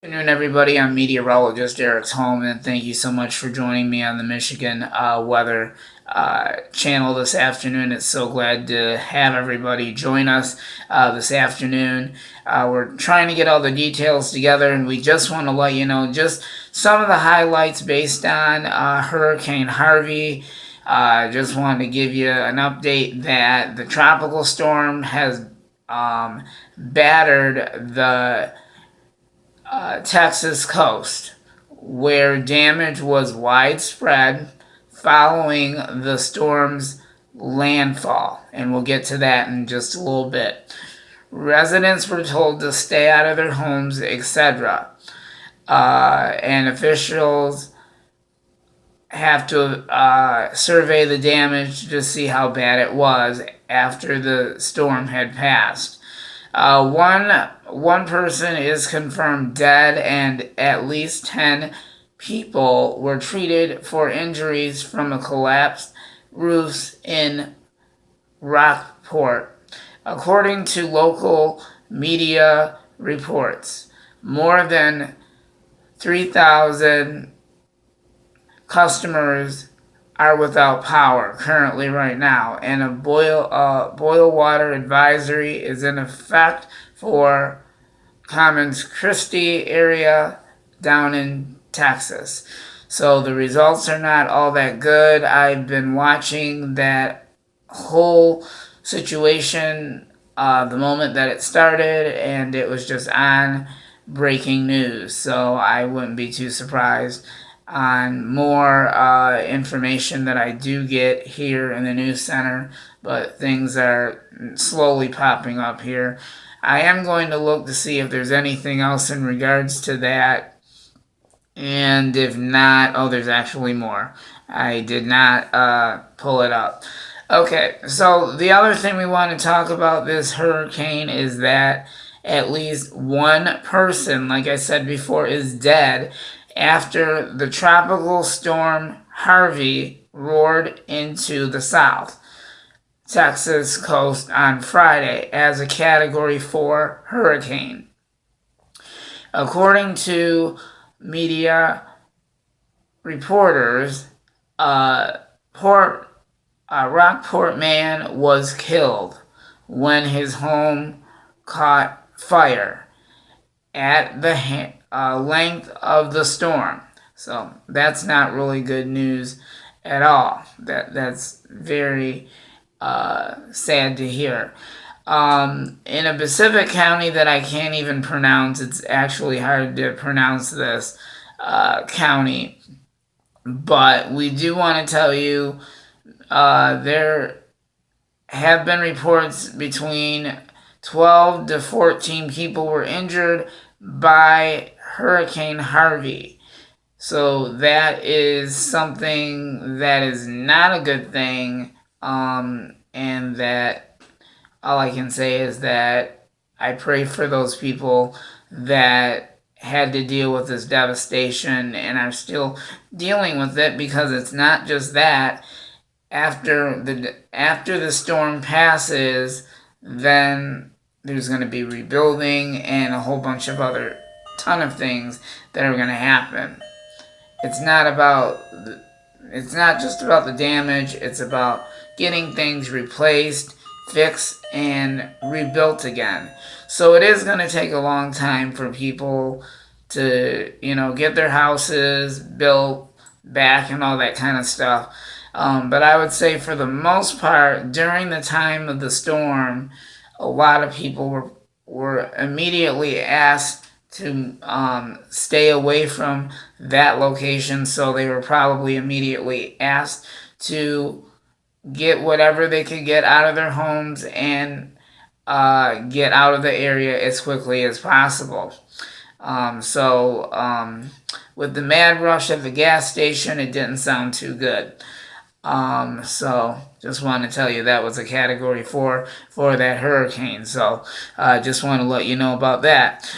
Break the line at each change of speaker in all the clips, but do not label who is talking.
Good afternoon, everybody. I'm meteorologist Eric Holman, and thank you so much for joining me on the Michigan Weather channel this afternoon. It's so glad to have everybody join us this afternoon. We're trying to get all the details together, and we just want to let you know just some of the highlights based on Hurricane Harvey. Just wanted to give you an update that the tropical storm has battered the Texas coast, where damage was widespread following the storm's landfall. And we'll get to that in just a little bit. Residents were told to stay out of their homes, etc. And officials have to survey the damage to see how bad it was after the storm had passed. One person is confirmed dead, and at least 10 people were treated for injuries from a collapsed roofs in Rockport, according to local media reports. More than 3,000 customers are without power currently right now, and a boil water advisory is in effect for Commons Christi area down in Texas. So the results are not all that good. I've been watching that whole situation the moment that it started, and it was just on breaking news. So I wouldn't be too surprised on more information that I do get here in the news center, but things are slowly popping up here. I am going to look to see if there's anything else in regards to that, and if not, oh, there's actually more. I did not pull it up. Okay, so the other thing we want to talk about this hurricane is that at least one person, like I said before, is dead after the tropical storm Harvey roared into the South Texas coast on Friday as a Category 4 hurricane. According to media reporters, Rockport man was killed when his home caught fire at the length of the storm. So that's not really good news at all. That's very sad to hear. In a Pacific county that I can't even pronounce, it's actually hard to pronounce this county, but we do want to tell you there have been reports between 12 to 14 people were injured by Hurricane Harvey. So that is something that is not a good thing, and that all I can say is that I pray for those people that had to deal with this devastation and are still dealing with it, because it's not just that. After the storm passes, then there's going to be rebuilding and a whole bunch of other ton of things that are going to happen. It's not just about the damage, it's about getting things replaced, fixed, and rebuilt again. So it is going to take a long time for people to, get their houses built back and all that kind of stuff. But I would say for the most part, during the time of the storm, a lot of people were immediately asked to stay away from that location, so they were probably immediately asked to get whatever they could get out of their homes and get out of the area as quickly as possible. With the mad rush at the gas station, it didn't sound too good. So just want to tell you that was a Category 4 for that hurricane. So just want to let you know about that.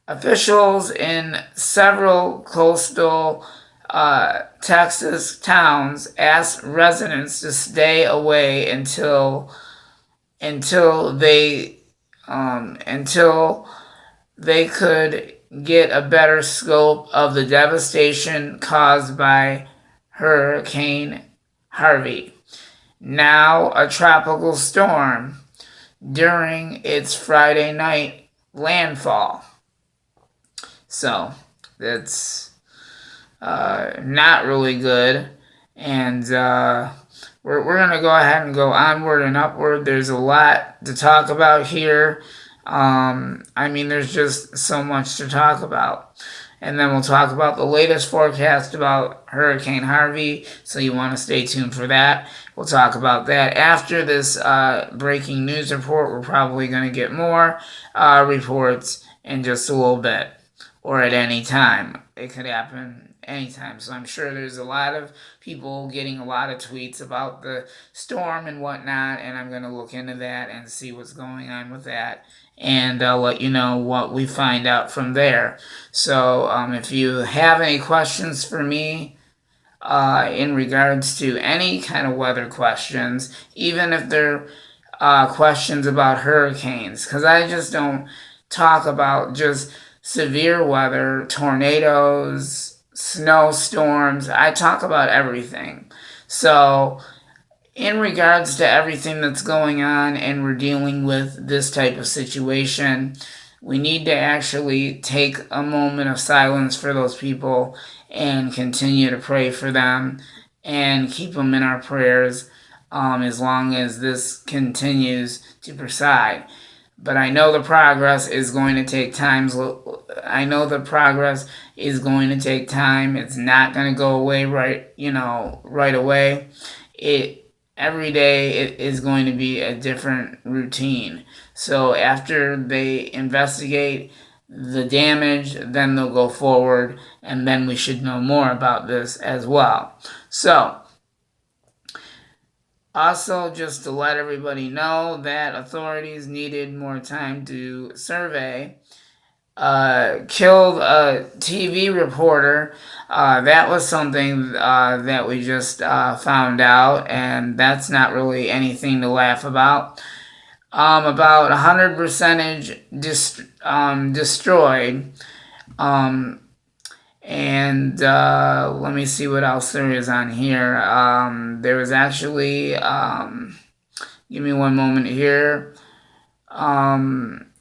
Officials in several coastal Texas towns asked residents to stay away until they could get a better scope of the devastation caused by Hurricane Harvey, now a tropical storm, during its Friday night landfall. So that's not really good. And we're going to go ahead and go onward and upward. There's a lot to talk about here. I mean, there's just so much to talk about. And then we'll talk about the latest forecast about Hurricane Harvey, so you want to stay tuned for that. We'll talk about that after this breaking news report. We're probably going to get more reports in just a little bit, or at any time. It could happen anytime. So I'm sure there's a lot of people getting a lot of tweets about the storm and whatnot, and I'm going to look into that and see what's going on with that, and I'll let you know what we find out from there. So if you have any questions for me in regards to any kind of weather questions, even if they're questions about hurricanes, because I just don't talk about just severe weather, tornadoes, snowstorms. I talk about everything. So in regards to everything that's going on and we're dealing with this type of situation, we need to actually take a moment of silence for those people and continue to pray for them and keep them in our prayers as long as this continues to preside. But I know the progress is going to take time. I know the progress is going to take time. It's not going to go away right away. Every day it is going to be a different routine. So after they investigate the damage, then they'll go forward, and then we should know more about this as well. So also, just to let everybody know that authorities needed more time to survey. Killed a TV reporter. That was something that we just found out, and that's not really anything to laugh about. About 100% destroyed. And let me see what else there is on here. There was actually, give me one moment here. I'm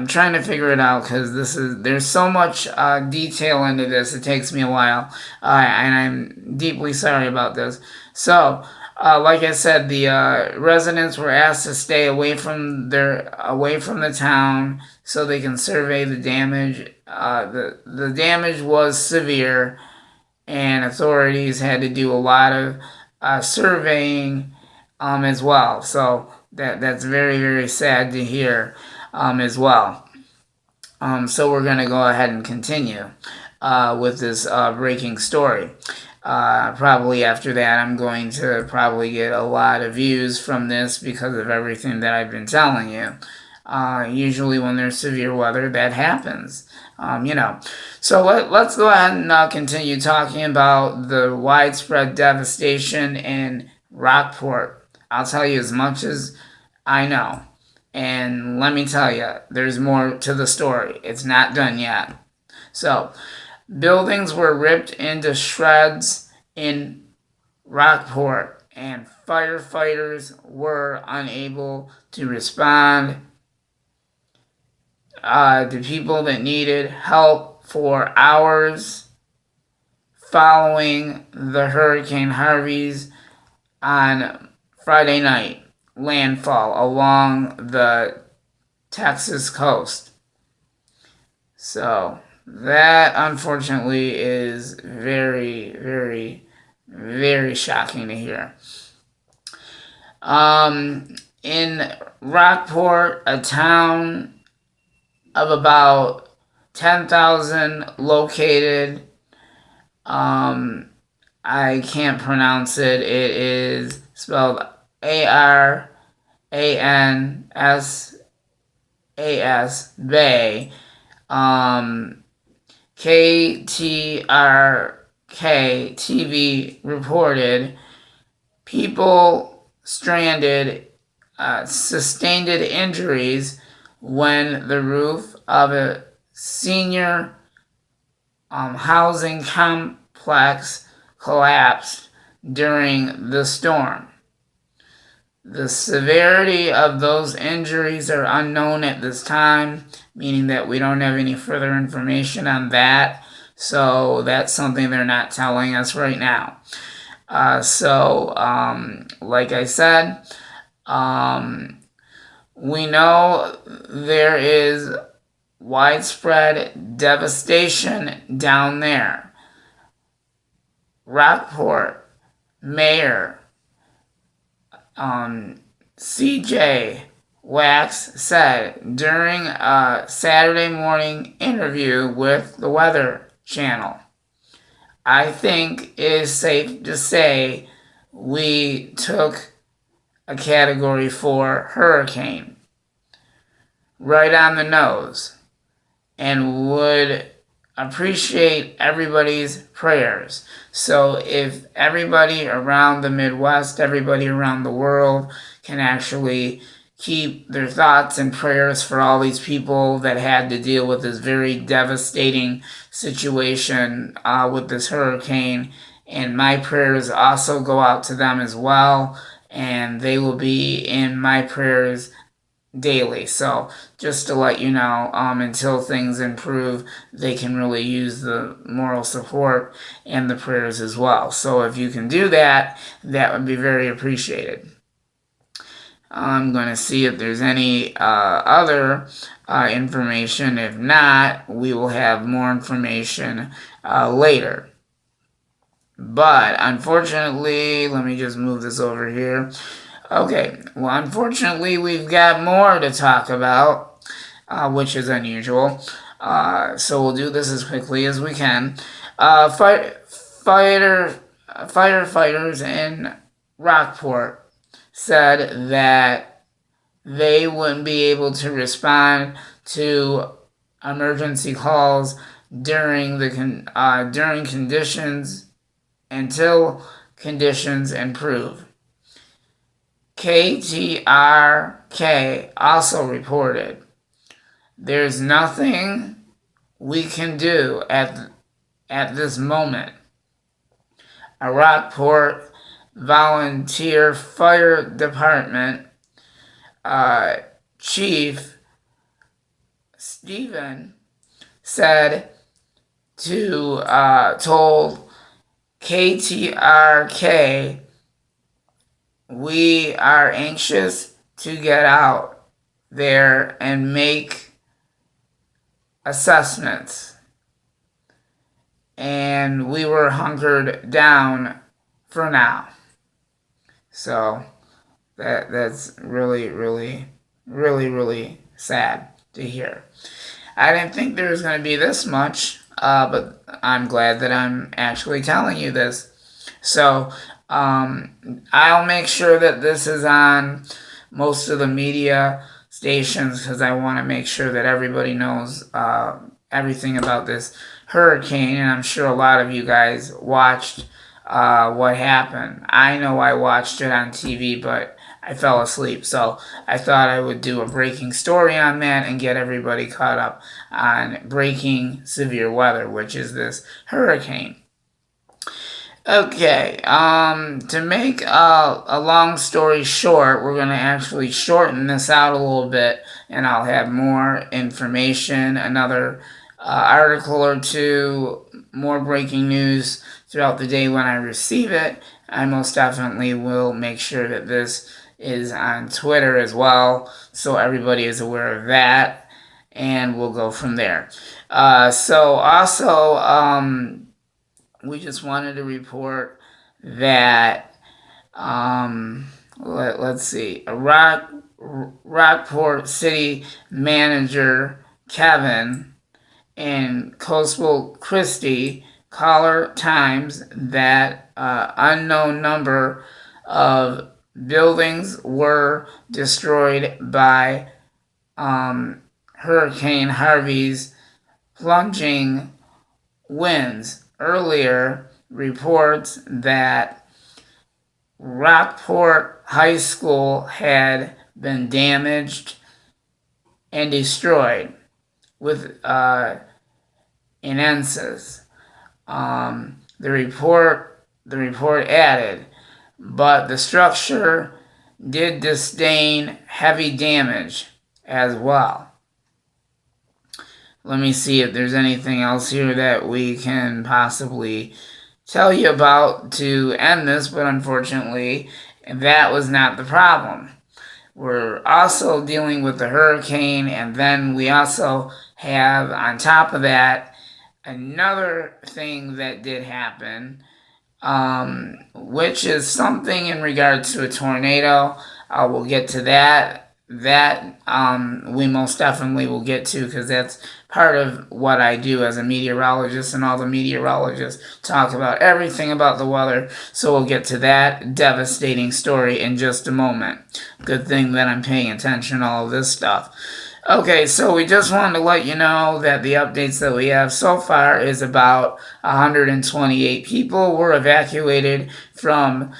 trying to figure it out because there's so much detail into this. It takes me a while, and I'm deeply sorry about this. So, like I said, the residents were asked to stay away from the town so they can survey the damage. The damage was severe, and authorities had to do a lot of surveying as well. So that's very, very sad to hear as well. So we're going to go ahead and continue with this breaking story. Probably after that, I'm going to probably get a lot of views from this because of everything that I've been telling you. Usually when there's severe weather, that happens. So let's go ahead and continue talking about the widespread devastation in Rockport. I'll tell you as much as I know. And let me tell you, there's more to the story. It's not done yet. So, buildings were ripped into shreds in Rockport, and firefighters were unable to respond to people that needed help for hours following the Hurricane Harvey's on Friday night landfall along the Texas coast. So that unfortunately is very, very, very shocking to hear. In Rockport, a town of about 10,000 located, I can't pronounce it. It is spelled ARANSAS, Bay. KTRK TV reported people stranded sustained injuries when the roof of a senior housing complex collapsed during the storm. The severity of those injuries are unknown at this time, meaning that we don't have any further information on that. So that's something they're not telling us right now. Like I said, we know there is widespread devastation down there. Rockport Mayor CJ Wax said during a Saturday morning interview with the Weather Channel, "I think it is safe to say we took a Category 4 hurricane right on the nose and would appreciate everybody's prayers." So if everybody around the Midwest, everybody around the world can actually keep their thoughts and prayers for all these people that had to deal with this very devastating situation with this hurricane, and my prayers also go out to them as well, and they will be in my prayers daily. So just to let you know, until things improve, they can really use the moral support and the prayers as well. So if you can do that, that would be very appreciated. I'm going to see if there's any other information. If not, we will have more information later. But unfortunately, let me just move this over here. Okay, well, unfortunately, we've got more to talk about, which is unusual. So we'll do this as quickly as we can. Firefighters in Rockport said that they wouldn't be able to respond to emergency calls during conditions until conditions improve. KTRK also reported, "There's nothing we can do at this moment." A Rockport Volunteer Fire Department Chief Stephen said told KTRK, "We are anxious to get out there and make assessments, and we were hunkered down for now." So that's really, really, really, really sad to hear. I didn't think there was going to be this much, but I'm glad that I'm actually telling you this. So I'll make sure that this is on most of the media stations because I want to make sure that everybody knows everything about this hurricane, and I'm sure a lot of you guys watched what happened. I know I watched it on TV, but I fell asleep, so I thought I would do a breaking story on that and get everybody caught up on breaking severe weather, which is this hurricane. Okay, to make a long story short, we're going to actually shorten this out a little bit, and I'll have more information, another article or two, more breaking news throughout the day when I receive it. I most definitely will make sure that this is on Twitter as well, so everybody is aware of that, and we'll go from there. We just wanted to report that, let's see, Rockport City Manager Kevin in Coastal Christie Caller Times that unknown number of buildings were destroyed by Hurricane Harvey's plunging winds. Earlier reports that Rockport High School had been damaged and destroyed. with inenses. The report added, but the structure did sustain heavy damage as well. Let me see if there's anything else here that we can possibly tell you about to end this, but unfortunately, that was not the problem. We're also dealing with the hurricane, and then we also have, on top of that, another thing that did happen, which is something in regards to a tornado. We'll get to that. We most definitely will get to, because that's part of what I do as a meteorologist, and all the meteorologists talk about everything about the weather. So we'll get to that devastating story in just a moment. Good thing that I'm paying attention to all of this stuff. Okay, so we just wanted to let you know that the updates that we have so far is about 128 people were evacuated from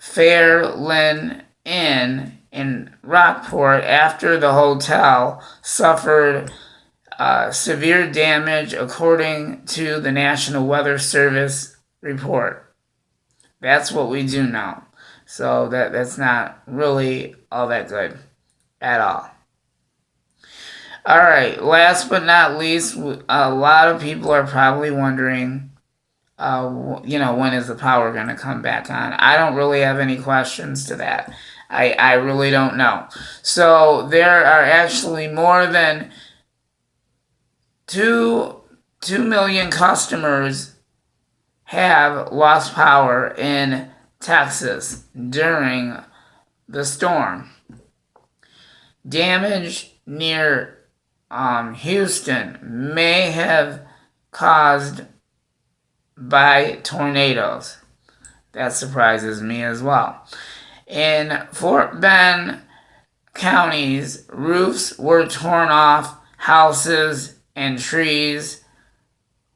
Fairlyn Inn in Rockport after the hotel suffered severe damage, according to the National Weather Service report. That's what we do know. So that's not really all that good at all. All right, last but not least, a lot of people are probably wondering, when is the power going to come back on? I don't really have any questions to that. I really don't know. So there are actually more than 2 million customers have lost power in Texas during the storm. Damage near Houston may have caused by tornadoes. That surprises me as well. In Fort Bend counties, roofs were torn off, houses and trees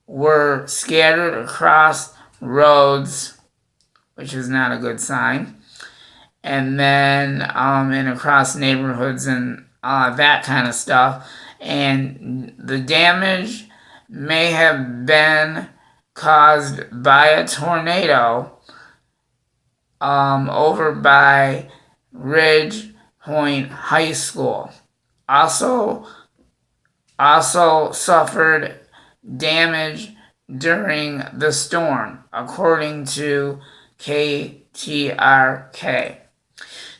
were scattered across roads, which is not a good sign. And then and across neighborhoods and that kind of stuff. And the damage may have been caused by a tornado over by Ridge Point High School. Also suffered damage during the storm, according to KTRK.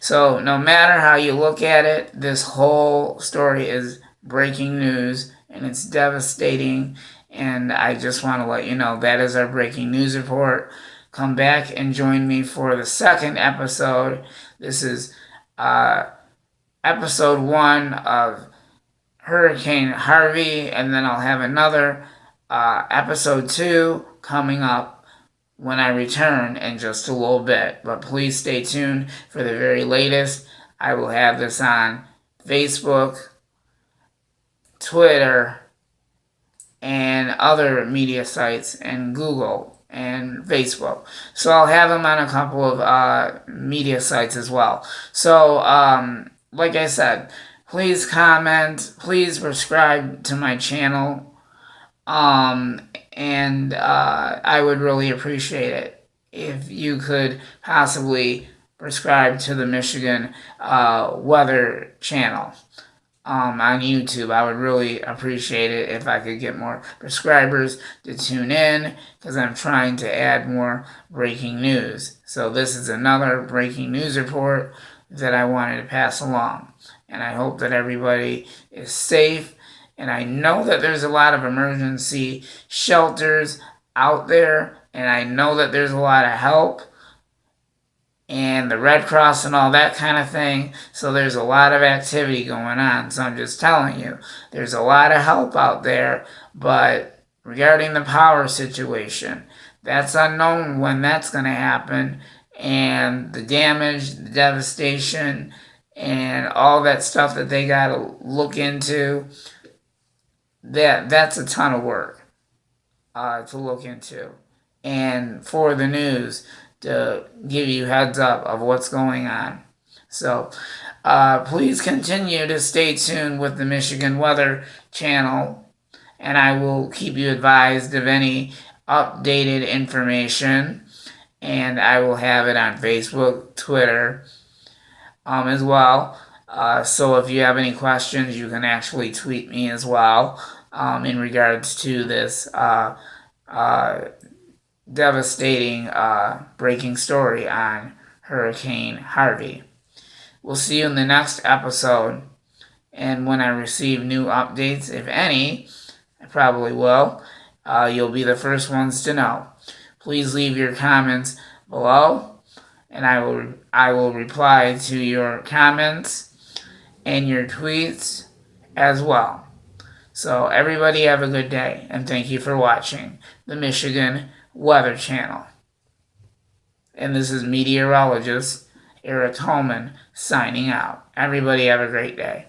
So no matter how you look at it, this whole story is breaking news, and it's devastating. And I just want to let you know that is our breaking news report. Come back and join me for the second episode. This is episode 1 of Hurricane Harvey, and then I'll have another episode 2 coming up when I return in just a little bit. But please stay tuned for the very latest. I will have this on Facebook, Twitter, and other media sites, and Google and Facebook. So I'll have them on a couple of media sites as well. So like I said, please comment, please subscribe to my channel, and I would really appreciate it if you could possibly subscribe to the Michigan Weather channel on YouTube. I would really appreciate it if I could get more subscribers to tune in, because I'm trying to add more breaking news. So this is another breaking news report that I wanted to pass along. And I hope that everybody is safe. And I know that there's a lot of emergency shelters out there, and I know that there's a lot of help, and the Red Cross and all that kind of thing. So there's a lot of activity going on. So I'm just telling you, there's a lot of help out there. But regarding the power situation, that's unknown when that's going to happen. And the damage, the devastation, and all that stuff that they got to look into, that's a ton of work to look into. And for the news to give you heads up of what's going on. So please continue to stay tuned with the Michigan Weather Channel, and I will keep you advised of any updated information, and I will have it on Facebook, Twitter, as well. So if you have any questions, you can actually tweet me as well in regards to this devastating breaking story on Hurricane Harvey. We'll see you in the next episode, and when I receive new updates, if any, I probably will, you'll be the first ones to know. Please leave your comments below, and I will reply to your comments and your tweets as well. So everybody have a good day, and thank you for watching the Michigan Weather Channel. And this is meteorologist Eric Holman signing out. Everybody have a great day.